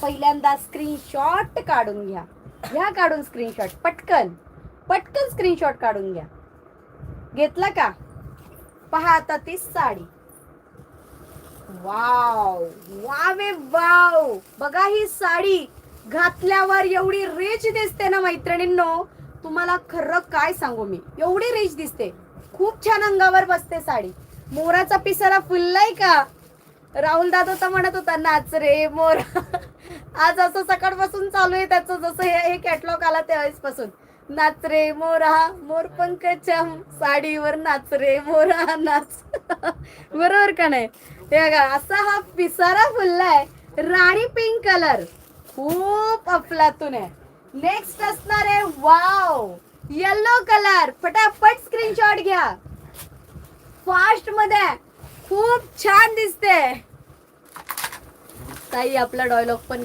पहिल्यांदा स्क्रीनशॉट काढून घ्या. घ्या काढून स्क्रीनशॉट, पटकन पटकन स्क्रीनशॉट काढून घ्या. घेतला का? पहा आता ती साडी. Wow Huawei wow. बघा ही साडी घातल्यावर एवढी रिच दिसते ना मैत्रिणींनो, तुम्हाला खरं काय सांगू मी, एवढी रिच दिसते. खूप छान अंगावर बसते साडी. मोराचा पिसारा फुललाय का? राहुल दादा तर म्हणत होता नाच रे मोरा. आज असं सकाळपासून चालू आहे त्याचं, जसं हे कॅटलॉग आला त्यावेळेसपासून. नाच रे मोरा मोर पंकच्या साडीवर नाच रे मोरा नाच. बरोबर का नाही? हे बघा असा हा पिसारा फुललाय, राणी पिंक कलर, खूप अफलातून आहे. नेक्स्ट असणार आहे वाव येलो कलर. फटाफट स्क्रीनशॉट घ्या फास्ट मध्ये, खूप छान दिसते. ताई आपला डायलॉग पण